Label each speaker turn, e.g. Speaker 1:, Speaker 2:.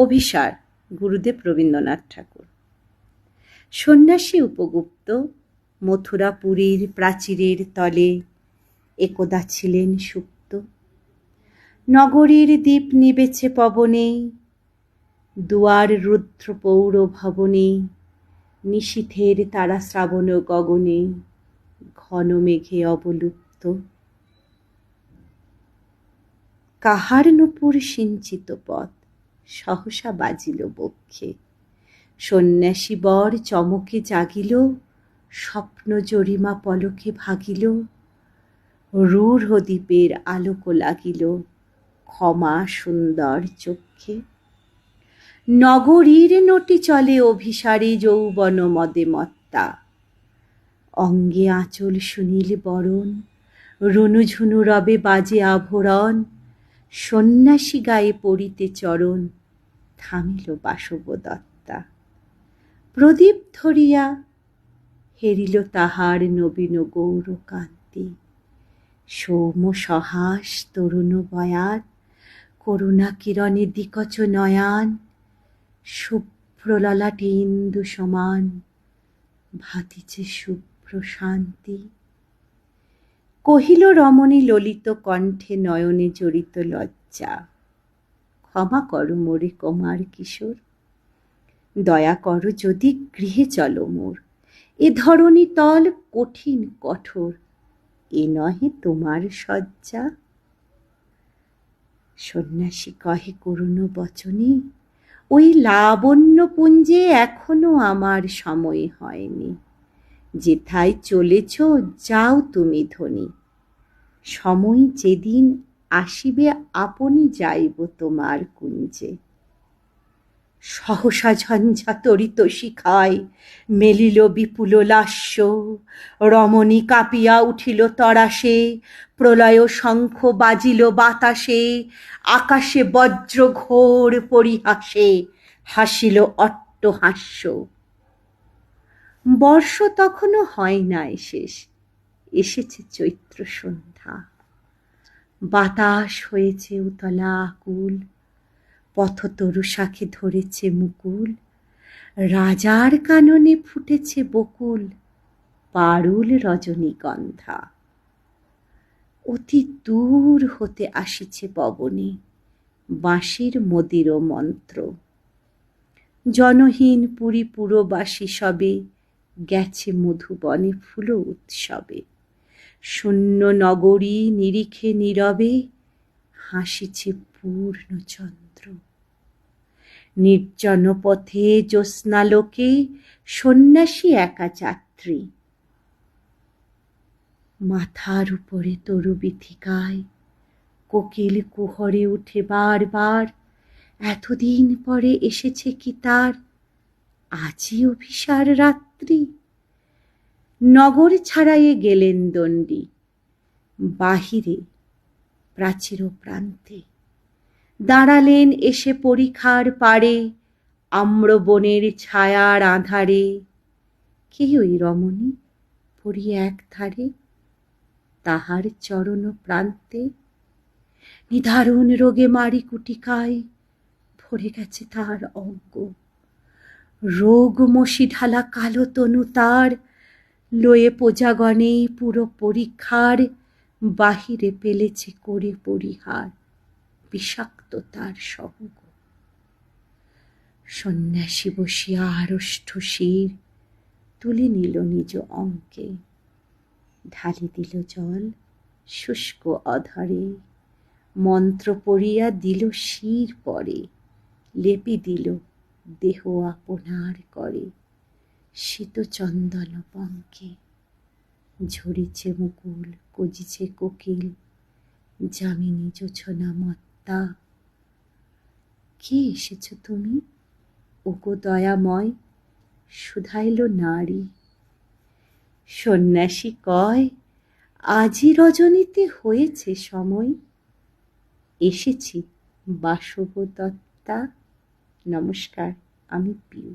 Speaker 1: অভিসার, গুরুদেব রবীন্দ্রনাথ ঠাকুর। সন্ন্যাসী উপগুপ্ত মথুরাপুরীর প্রাচীরের তলে একদা ছিলেন সুপ্ত। নগরীর দীপ নিবেছে পবনে, দুয়ার রুদ্র পৌর ভবনে, নিশীথের তারা শ্রাবণ গগনে, ঘন মেঘে অবলুপ্ত। কাহার নূপুর সিঞ্চিত পথ সহসা বাজিল বক্ষে, সন্ন্যাসী বর চমকে জাগিল, স্বপ্ন জরিমা পলকে ভাগিল, রূঢ় দ্বীপের আলোক লাগিল ক্ষমা সুন্দর চক্ষে। নগরীর নটি চলে অভিসারে যৌবন মদে মত্তা, অঙ্গে আঁচল সুনীল বরণ, রুনুঝুনু রবে বাজে আভরণ, সন্ন্যাসী গায়ে পড়িতে চরণ, থামিল বাসবদত্তা। প্রদীপ ধরিয়া হেরিল তাহার নবীন গৌরকান্তি, সৌম সহাস তরুণ বয়ান, করুণা কিরণে দিকচ নয়ান, শুভ্র ললাটে ইন্দু সমান, ভাতিছে শুভ্র শান্তি। কহিল রমণী ললিত কণ্ঠে নয়নে জড়িত লজ্জা, ক্ষমা করো মোরে কুমার কিশোর, দয়া করো যদি গৃহে চলো মোর, এ ধরণী তল কঠিন কঠোর, এ নহে তোমার শয্যা। সন্ন্যাসী কহে করুণ বচনে, ওই লাবণ্য পুঞ্জে এখনো আমার সময় হয়নি, যেথায় চলেছ যাও তুমি ধনী, সময় যেদিন আসিবে আপনি যাইব তোমার কুঞ্জে। সহসা ঝঞ্ঝা তরিত শিখায় মেলিল বিপুল লাস্য, রমণী কাঁপিয়া উঠিল তরাসে, প্রলয় শঙ্খ বাজিল বাতাসে, আকাশে বজ্র ঘোর পরিহাসে, হাসিল অট্টহাস্য। বর্ষ তখনও হয় নাই শেষ, এসেছে চৈত্র সন্ধ্যা, বাতাস হয়েছে উতলা আকুল, পথতরু শাখে ধরেছে মুকুল, রাজার কাননে ফুটেছে বকুল, পারুল রজনীগন্ধা। অতি দূর হতে আসিছে পবনে বাঁশির মদির মন্ত্র, জনহীন পুরী পুরবাসী সবে গেছে মধুবনে ফুল উৎসবে, শূন্য নগরী নিরিখে নীরবে হাসিছে পূর্ণচন্দ্র। নির্জন পথে জ্যোৎস্নালোকে সন্ন্যাসী একা যাত্রী, মাথার উপরে তরু বীথিকায় কোকিল কুহরে উঠে বারবার, এতদিন পরে এসেছে কি তার আজই অভিসার রাত্রি। নগর ছাড়াইয়ে গেলেন দণ্ডী, বাহিরে প্রাচীর প্রান্তে দাঁড়ালেন এসে পরিখার পারে, আম্রবনের ছায়ার আঁধারে। কে ওই রমণী পড়িয়ে এক ধারে, তাহার চরণ প্রান্তে নিদারুণ রোগে মারি কুটিকায় ভরে গেছে তার অঙ্গ, রোগ মশি ঢালা কালো তনু তার, লয়ে প্রজাগণে পুরো পরীক্ষার, বাহিরে পেলেছে করে পরিহার বিষাক্ত তার সঙ্গ। সন্ন্যাসী বসিয়া আড়ষ্ট শির তুলে নিল নিজ অঙ্কে, ঢালি দিল জল শুষ্ক অধরে, মন্ত্র পড়িয়া দিল শির পরে, লেপি দিল দেহ আপনার করে, শীত চন্দন পঙ্কে। ঝরিছে মুকুল কজিছে কোকিল, যামিনী জোছনা মত্তা। কে এসেছ তুমি ওগো দয়াময়, শুধাইল নারী। সন্ন্যাসী কয়, আজি রজনীতে হয়েছে সময়, এসেছি বাসবদত্তা। নমস্কার, আমি পিউ।